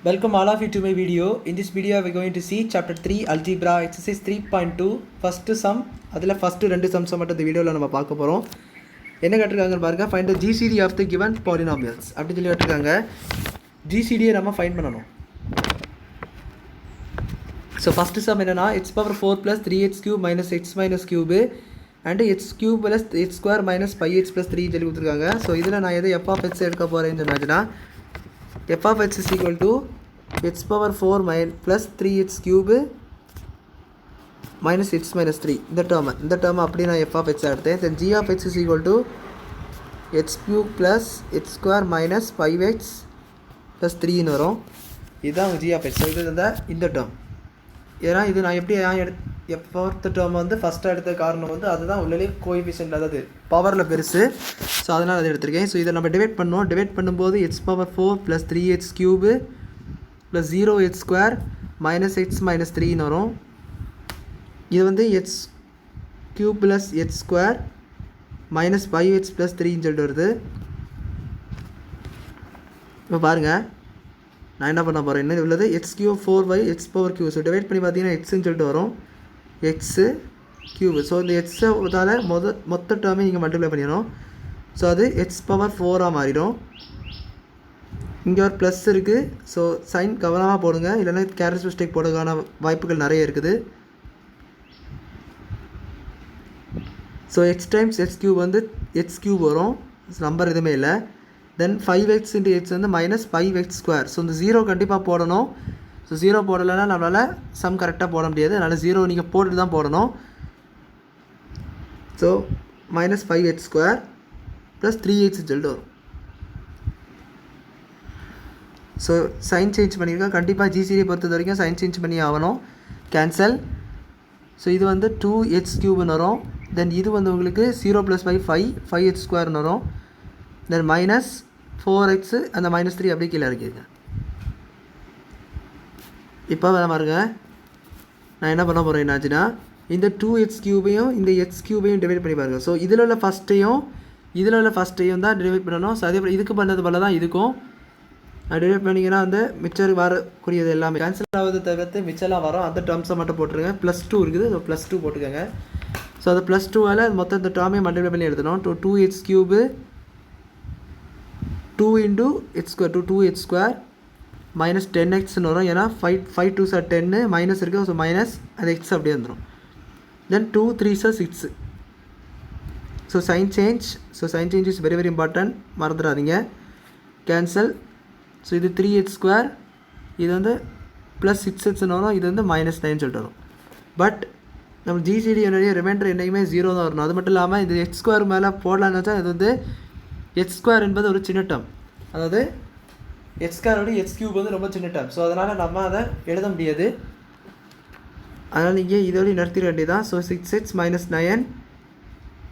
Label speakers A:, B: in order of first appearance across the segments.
A: Welcome all of you to my video. In this video we are going to see chapter 3 algebra exercise 3.2 first sum. அதில் first ரெண்டு sums மட்டும் இந்த வீடியோவில் நம்ம பார்க்க போகிறோம். என்ன கேட்டிருக்காங்கன்னு பாருங்க, find the GCD of the given polynomials அப்படி சொல்லி கேட்டிருக்காங்க. GCDயை நம்ம ஃபைண்ட் பண்ணணும். ஸோ ஃபஸ்ட்டு சம் என்னன்னா x power 4 plus 3x cube minus x minus cube and x cube plus x square minus 5x plus 3 சொல்லி கொடுத்துருக்காங்க. ஸோ இதில் நான் எதை f of x எடுக்க போகிறேன்னு சொன்னாச்சுன்னா f of x is equal to x power 4 plus 3x cube minus x minus 3 இந்த term அப்படி நான் f of x எடுத்தேன். Then g of x is equal to x cube plus x square minus 5x plus 3 வரும். இதுதான் g of x. இது இந்த term. ஏன்னா இது நான் எப்படி ஃபோர்த் டேர்ம் வந்து ஃபஸ்ட்டாக எடுத்த காரணம் வந்து அதுதான் உள்ளே கோஎஃபிஷியன்ட், அதாவது பவரில் பெருசு. ஸோ அதனால் அதை எடுத்திருக்கேன். ஸோ இதை நம்ம டிவைட் பண்ணோம். டிவைட் பண்ணும்போது x power 4 plus 3x cube plus 0x square minus x minus 3ன்னு வரும். இது வந்து x cube plus x square minus 5x plus 3ன்னு சொல்லிட்டு வருது. இப்போ பாருங்கள், நான் என்ன பண்ண போகிறேன், என்ன உள்ளது X cube 4y X power Q. So divide பண்ணி பார்த்தீங்கன்னா எக்ஸ்ன்னு சொல்லிட்டு வரும், எக்ஸு கியூபு. ஸோ இந்த எக்ஸால் மொத்த டேர்மே நீங்கள் மல்டிப்ளை பண்ணிடணும். ஸோ அது எக்ஸ் பவர் 4ஆக மாறிடும். இங்கே ஒரு ப்ளஸ் இருக்குது. ஸோ சைன் கவனமாக போடுங்க, இல்லைன்னா கேரக்டர் மிஸ்டேக் போடுறதுக்கான வாய்ப்புகள் நிறைய இருக்குது. So X times X cube வந்து எக்ஸ் கியூப் வரும், நம்பர் எதுவுமே இல்லை. தென் 5x into x வந்து மைனஸ் 5x ஸ்கொயர். ஸோ இந்த 0 கண்டிப்பாக போடணும். ஸோ 0 போடலைன்னா நம்மளால் சம் கரெக்டாக போட முடியாது. அதனால் 0 நீங்கள் போட்டு தான் போடணும். So minus 5x square plus 3x சொல்லிட்டு வரும். ஸோ சைன் சேஞ்ச் பண்ணியிருக்கேன். கண்டிப்பாக ஜிசிடியை பொறுத்த வரைக்கும் சைன் சேஞ்ச் பண்ணி ஆகணும். கேன்சல். ஸோ இது வந்து 2x க்யூப்னு வரும். தென் இது வந்து உங்களுக்கு 0 + 5x ஸ்கொயர்னு வரும். தென் மைனஸ் 4x அந்த மைனஸ் 3 அப்படியே கீழே இறக்கிடுங்க. இப்போ பாருங்க, நான் என்ன பண்ண போகிறேன் என்னாச்சுன்னா இந்த 2x க்யூபையும் இந்த x க்யூபையும் டிவைட் பண்ணி பாருங்கள். ஸோ இதில் உள்ள ஃபஸ்ட்டையும் தான் டிவைட் பண்ணணும். ஸோ அதே போல் இதுக்கு பண்ணது போல தான் இதுக்கும் டிவைட் பண்ணிங்கன்னா அந்த மிச்சர் வரக்கூடியது எல்லாமே கேன்சல் ஆகுது தவிர்த்து மிச்சம்லாம் வரும். அந்த டேர்ம்ஸை மட்டும் போட்டுருங்க. +2 இருக்குது. ஸோ +2 போட்டுக்கோங்க. ஸோ அது +2ஆல் மொத்தம் இந்த டேர்மே மல்டிப்ளை பண்ணி எடுத்துனோம். 2x cube 2 into x square to 2x square minus 10xன்னு வரும். ஏன்னா 5 2s are 10 மைனஸ் இருக்குது. ஸோ மைனஸ் அது x அப்படியே வந்துடும். Then 2 3s are 6. So sign change is very very important, மறந்துடாதீங்க. கேன்சல். ஸோ இது 3x ஸ்கொயர், இது வந்து ப்ளஸ் 6xன்னு வரும். இது வந்து -9 சொல்லிட்டு வரும். பட் நம்ம ஜிசிடி என்னுடைய ரிமைண்டர் என்றைக்குமே 0 தான் வரணும். அது மட்டும் இல்லாமல் இது x ஸ்கொயர் மேலே போடலான்னு வச்சா இது வந்து எக்ஸ் ஸ்கொயர் என்பது ஒரு சின்ன டேர்ம், அதாவது எக்ஸ் ஸ்கொயரோட எக்ஸ் கியூப் வந்து ரொம்ப சின்ன டேர்ம். ஸோ அதனால் நம்ம அதை எழுத முடியாது. அதனால் நீங்கள் இதோடய நிறுத்திட வேண்டியதான். ஸோ 6x minus 9,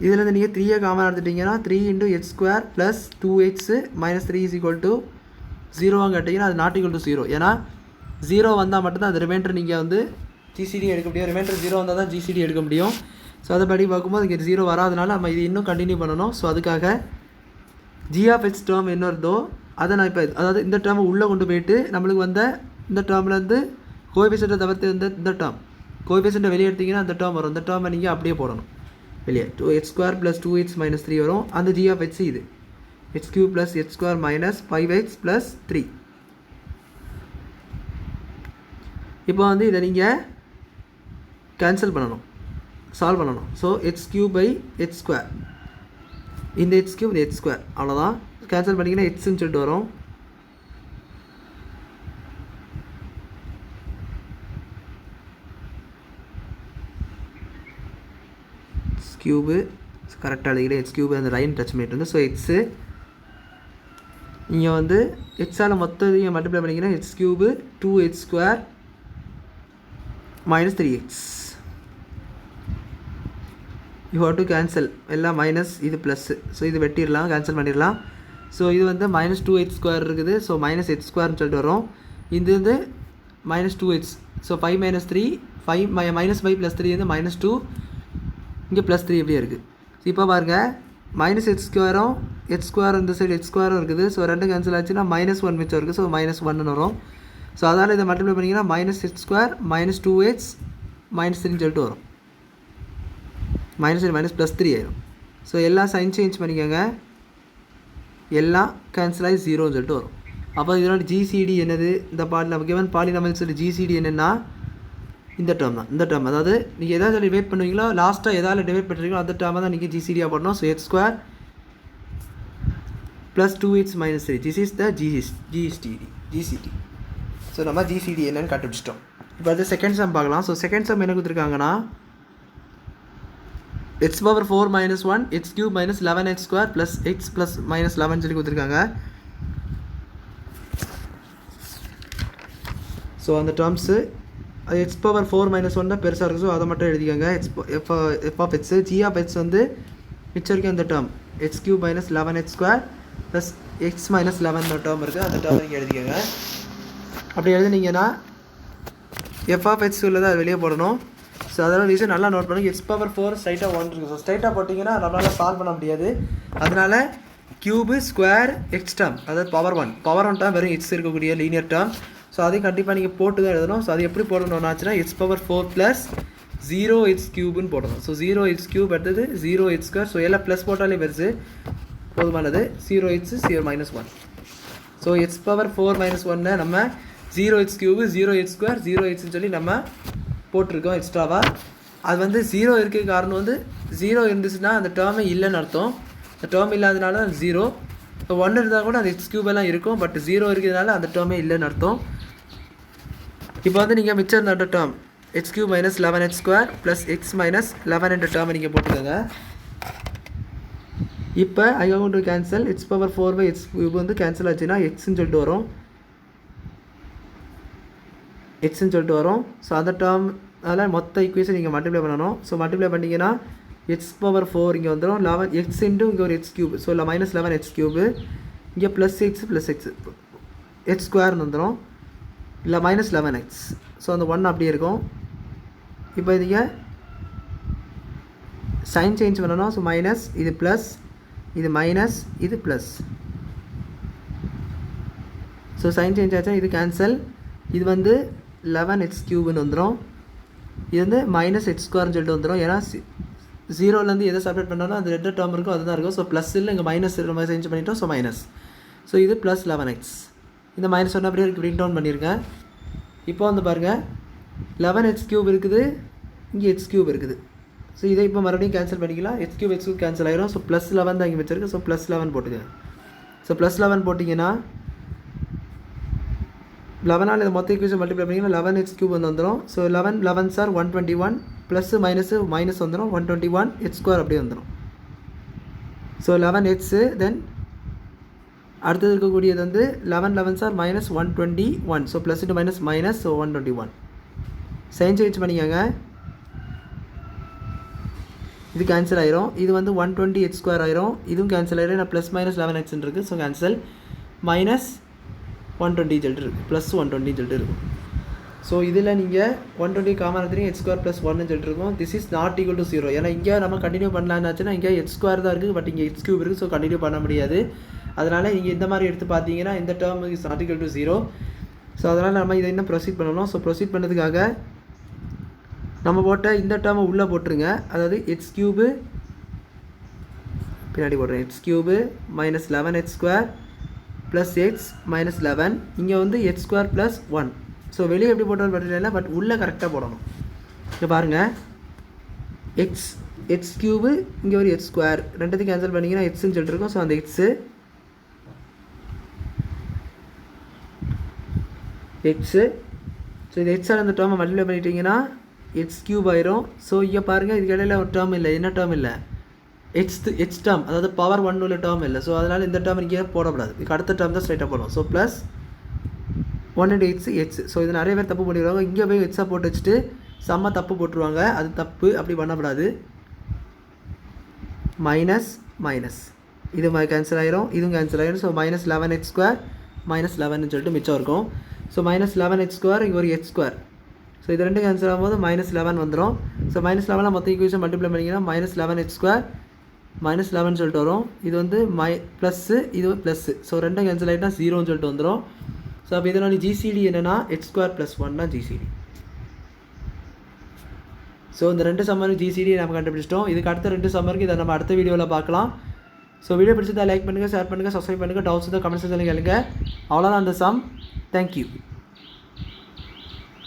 A: இதில் நீங்கள் 3 காமன் எடுத்துட்டிங்கன்னா 3 into x square plus 2x minus 3 is equal to 0 கேட்டிங்கன்னா அது நாட் ஈக்குவல் டு 0. ஏன்னா 0 வந்தால் மட்டும்தான் அது ரிமைண்டர் நீங்கள் வந்து ஜிசிடி எடுக்க முடியும். ரிமைண்டர் 0 வந்தால் தான் ஜிசிடி எடுக்க முடியும். ஸோ அதை படி பார்க்கும்போது இங்கே 0 வராதனால நம்ம இது இன்னும் கண்டினியூ பண்ணணும். ஸோ அதுக்காக g of x டேர்ம் என்ன வருதோ அதை நான் இப்போ, அதாவது இந்த டேர்மை உள்ளே கொண்டு போயிட்டு நம்மளுக்கு வந்த இந்த டேர்ம்லேருந்து கோஎஃபிஷியன்ட்டை தவிர்த்து இந்த டேர்ம் கோஎஃபிஷியன்ட்டை வெளியே எடுத்திங்கன்னா அந்த டேர்ம் வரும். இந்த டேர்மை நீங்கள் அப்படியே போடணும் வெளியே. 2x square plus 2x minus 3 வரும். அந்த g of x இது x cube plus x square minus 5x plus 3. இப்போ வந்து இதை நீங்கள் கேன்சல் பண்ணணும், சால்வ் பண்ணணும். So x cube by x square, இந்த x cube இந்த x square, அவ்வளோதான். கேன்சல் பண்ணிங்கன்னா எக்ஸ்ன்னு சொல்லிட்டு வரும். x cube கரெக்டாக எழுதிக்கிறேன். x cube அந்த லைன் டச் பண்ணிட்டு வந்து ஸோ எக்ஸு இங்கே வந்து எக்ஸால் மொத்தம் இங்கே மல்டிப்ளை பண்ணிங்கன்னா x cube 2x square minus 3x. You have to cancel, எல்லாம் மைனஸ் இது ப்ளஸ்ஸு. ஸோ இது வெட்டிடலாம், கேன்சல் பண்ணிடலாம். ஸோ இது வந்து -2x ஸ்கொயர் இருக்குது. ஸோ -x ஸ்கொயர்னு சொல்லிட்டு வரும். இது வந்து -2x. ஸோ 5 - 3 5 -5 + 3 வந்து -2, இங்கே +3 எப்படியே இருக்குது. இப்போ பாருங்கள், -x ஸ்கொயரும் x ஸ்கொயர் இந்த சைடு x ஸ்கொயரும் இருக்குது. ஸோ ரெண்டு கேன்சல் ஆச்சுன்னா -1 மிச்சம் இருக்குது. ஸோ -1ன்னு வரும். ஸோ அதனால் இதை மல்டிப்ளை பண்ணிங்கன்னா minus x square minus 2x minus 3ன்னு சொல்லிட்டு வரும். மைனஸ் ப்ளஸ் 3 ஆயிரும். ஸோ எல்லாம் சைன் சேஞ்ச் பண்ணிக்கோங்க, எல்லாம் கேன்சல் ஆகி 0ன்னு சொல்லிட்டு வரும். அப்போ இதோட ஜிசிடி என்னது, இந்த நம்ம கிவன் பாலினாமியல்ஸோட ஜிசிடி என்னென்னா இந்த டேர்ம் தான். இந்த டேர்ம் அதாவது நீங்கள் எதாவது டிவைட் பண்ணுவீங்களோ லாஸ்ட்டாக எதாவது டிவைட் பண்ணுறீங்களோ அந்த டேர்மை தான் நீங்கள் ஜிசிடியாக பண்ணணும். So X square plus 2x minus 3 this is the GCD. So நம்ம ஜிசிடி என்னன்னு கண்டுபிடிச்சிட்டோம். இப்போ அது செகண்ட் சம் பார்க்கலாம். ஸோ செகண்ட் சம் என்ன கொடுத்துருக்காங்கன்னா x power 4 minus 1 x cube minus 11x square plus x plus minus 11 சொல்லி கொடுத்துருக்காங்க. ஸோ அந்த டேர்ம்ஸு x power 4 minus 1 தான் பெருசாக இருக்குது. ஸோ அதை மட்டும் எழுதிக்கோங்க. f of x g of x வந்து மிச்சம் இருக்குது அந்த term x cube minus 11x square plus x minus 11 term இருக்குது, அந்த டேர்ம் நீங்கள் எழுதிக்கோங்க. அப்படி எழுதினீங்கன்னா f of x உள்ளதை அது வெளியே போடணும். ஸோ அதோட விஷயம் நல்லா நோட் பண்ணுங்க. எக்ஸ் பவர் 4 ஸ்ட்ரைட்டாக 1 இருக்குது. ஸோ ஸ்ட்ரைட்டாக போட்டிங்கன்னா நம்மளால் சால்வ் பண்ண முடியாது. அதனால் க்யூபு ஸ்கொயர் எக்ஸ் டேர்ம் அதாவது பவர் ஒன் டேர்ம் வெறும் எக்ஸ் இருக்கக்கூடிய லீனியர் டேர்ம். ஸோ அதையும் கண்டிப்பாக நீங்கள் போட்டு தான் எழுதணும். ஸோ அது எப்படி போடணும்னாச்சுன்னா எக்ஸ் பவர் 4 ப்ளஸ் 0x க்யூப்னு போடணும். ஸோ 0x க்யூப் அடுத்தது 0x ஸ்கொயர். ஸோ எல்லாம் ப்ளஸ் போட்டாலே பெருசு போதுமானது. 0x 0 minus 1. So X power 4 minus 1 நம்ம 0x க்யூபு 0x ஸ்கொயர் 0xன்னு சொல்லி நம்ம போட்டிருக்கோம் எக்ஸ்ட்ராவாக. அது வந்து 0 இருக்க காரணம் வந்து 0 இருந்துச்சுன்னா அந்த டேர்மே இல்லைன்னு அர்த்தம். அந்த டேர்ம் இல்லாதனால 0. இப்போ 1 இருந்தால் கூட அந்த எக்ஸ் க்யூப் எல்லாம் இருக்கும், பட் 0 இருக்கிறதுனால அந்த டேர்மே இல்லைன்னு அர்த்தம். இப்போ வந்து நீங்கள் மிச்சம் இருந்த term X cube minus 11x square plus X minus 11 என்ற டேர்மை நீங்கள் போட்டுக்கோங்க. இப்போ I want to cancel X power 4/x cube வந்து கேன்சல் ஆச்சுன்னா எக்ஸ்ன்னு சொல்லிட்டு வரும். எக்ஸ்ன்னு சொல்லிட்டு வரும். ஸோ அந்த டேர்ம் அதில் மொத்த ஈக்குவேஷன் நீங்கள் மல்டிப்ளை பண்ணணும். ஸோ மல்டிப்ளை பண்ணிங்கன்னா எக்ஸ் பவர் 4 இங்கே வந்துடும் 11 எக்ஸ் இன்ட்டு இங்கே ஒரு எக்ஸ் க்யூப். ஸோ இல்லை மைனஸ் 11x க்யூபு இங்கே ப்ளஸ் எக்ஸ் எக்ஸ் ஸ்கொயர்னு வந்துடும், இல்லை மைனஸ் 11x. ஸோ அந்த 1 அப்படியே இருக்கும். இப்போ நீங்கள் சைன் சேஞ்ச் பண்ணணும். ஸோ மைனஸ் இது ப்ளஸ் இது மைனஸ் இது ப்ளஸ். ஸோ சைன் சேஞ்ச் ஆச்சுன்னா இது கேன்சல். இது வந்து 11x க்யூப்னு வந்துடும். இது வந்து மைனஸ் எக்ஸ் ஸ்கொயர்னு சொல்லிட்டு வந்துடும். ஏன்னா 0லேருந்து எதை செப்பரேட் பண்ணாலும் அந்த ரெண்டு டேர்ம் இருக்கும், அதுதான் இருக்கும். ஸோ ப்ளஸ் இல்லை, இங்கே மைனஸ் நம்ம சேஞ்ச் பண்ணிட்டோம். So minus. ஸோ இது ப்ளஸ் 11x. இந்த மைனஸ் ஒன்று அப்படியே பிரிண்ட் டவுன் பண்ணியிருக்கேன். இப்போ வந்து பாருங்கள் 11x க்யூப் இருக்குது, இங்கே எக்ஸ் க்யூப் இருக்குது. ஸோ இதை இப்போ மறுபடியும் கேன்சல் பண்ணிக்கலாம். எக்ஸ் க்யூப் கேன்சல் ஆகிரும். ஸோ ப்ளஸ் 11 தான் இங்கே வச்சிருக்கு. ஸோ ப்ளஸ் 11 போட்டுங்க. ஸோ ப்ளஸ் 11 போட்டிங்கன்னா 11 இதை மொத்த ஈக்குவேஷன் மல்டிப்ளை பண்ணிங்கன்னா 11x க்யூப் வந்துடும். ஸோ 11 சார் 121 ப்ளஸ் மைனஸ் வந்துடும் 121 எக்ஸ் ஸ்கொயர் அப்படியே வந்துடும். ஸோ 11x தென் அடுத்தது இருக்கக்கூடியது வந்து 11 sir minus 121. So plus into minus minus. So 121 sign change பண்ணிக்கோங்க. இது கேன்சல் ஆயிரும். இது வந்து 120x ஸ்கொயர் ஆயிரும். இதுவும் கேன்சல் ஆயிரும். நான் ப்ளஸ் மைனஸ் 11x இருக்குது. So cancel. மைனஸ் 120 சொல்லிட்டு இருக்குது, ப்ளஸ் 120 சொல்லிட்டு இருக்கும். ஸோ இதில் நீங்கள் 120 காமன் எடுத்துகிங்க எக்ஸ் ஸ்கொயர் ப்ளஸ் 1ன்னு சொல்லிட்டு இருக்கும். This is not equal to 0. ஏன்னா இங்கே நம்ம கண்டினியூ பண்ணலான்னாச்சுன்னா இங்கே எக்ஸ் ஸ்கொயர் தான் இருக்குது, பட் இங்கே எக்ஸ் க்யூப் இருக்குது. ஸோ கண்டினியூ பண்ண முடியாது. அதனால் நீங்கள் இந்த மாதிரி எடுத்து பார்த்தீங்கன்னா இந்த term is not equal to 0. So அதனால் நம்ம இதை இன்னும் ப்ரொசீட் பண்ணணும். ஸோ ப்ரொசீட் பண்ணுறதுக்காக நம்ம போட்ட இந்த டேர்மை உள்ளே போட்டுருங்க. அதாவது எக்ஸ் க்யூபு பின்னாடி போடுறேன். X cube minus 11x square plus X minus 11. இங்கே வந்து எக்ஸ் ஸ்கொயர் ப்ளஸ் 1. ஸோ வெளியே எப்படி போட்டாலும் பட்டியல, பட் உள்ளே கரெக்டாக போடணும். இங்கே பாருங்கள் எக்ஸ் க்யூபு இங்கே ஒரு எக்ஸ் ஸ்கொயர் ரெண்டுத்தையும் கேன்சல் பண்ணிங்கன்னா எக்ஸ்ன்னு சொல்லிட்டு இருக்கோம். ஸோ அந்த எக்ஸு ஸோ இது எக்ஸால் அந்த டேர்மை மல்டிப்ளை பண்ணிட்டீங்கன்னா எக்ஸ் க்யூப் ஆயிரும். ஸோ இங்கே பாருங்கள் இதுக்கு இடையில ஒரு டேர்ம் இல்லை. என்ன டேர்ம் இல்லை? எக்ஸ் டேர்ம், அதாவது பவர் 1 உள்ள டேர்ம் இல்லை. ஸோ அதனால் இந்த டேர்ம் இங்கே போடக்கூடாது. இதுக்கு அடுத்த டேர்ம் தான் ஸ்ட்ரைட்டாக போடணும். So plus 1 X. ஸோ இது நிறைய பேர் தப்பு பண்ணிடுவாங்க. இங்கே போய் எக்ஸாக போட்டு வச்சுட்டு செம்ம தப்பு போட்டுருவாங்க. அது தப்பு, அப்படி பண்ணக்கூடாது. மைனஸ் மைனஸ் இது கேன்சல் ஆயிரும், இதுவும் கேன்சல் ஆயிரும். So minus 11x square minus 11ன்னு சொல்லிட்டு மிச்சம் இருக்கும். ஸோ மைனஸ் 11x ஸ்கொயர் இங்கே ஒரு எக்ஸ் ஸ்கொயர். ஸோ இது ரெண்டு கேன்சல் ஆகும்போது மைனஸ் 11 வந்துடும். ஸோ மைனஸ் 11 மொத்த ஈக்குவேஷன் மல்டிப்ளை பண்ணிங்கன்னா மைனஸ் 11x ஸ்கொயர் மைனஸ் 11 சொல்லிட்டு வரும். இது வந்து ப்ளஸ்ஸு இது ப்ளஸ்ஸு. ஸோ ரெண்டும் கேன்சல் ஆகிட்டா 0ன்னு சொல்லிட்டு வந்துடும். ஸோ அப்போ இதனோட ஜிசிடி என்னென்னா x² + 1 தான் ஜிசிடி. ஸோ இந்த 2 சம்மருக்கு ஜிசிடி நம்ம கண்டுபிடிச்சிட்டோம். இதுக்கு அடுத்த 2 சம்மருக்கு இதை நம்ம அடுத்த வீடியோவில் பார்க்கலாம். ஸோ வீடியோ பிடிச்சதா லைக் பண்ணுங்கள், ஷேர் பண்ணுங்கள், சப்ஸ்கிரைப் பண்ணுங்கள். டவுட்ஸ் இருந்தால் கமெண்ட்ஸ் கேளுங்க. அவ்வளோதான் அந்த சம். தேங்க்யூ.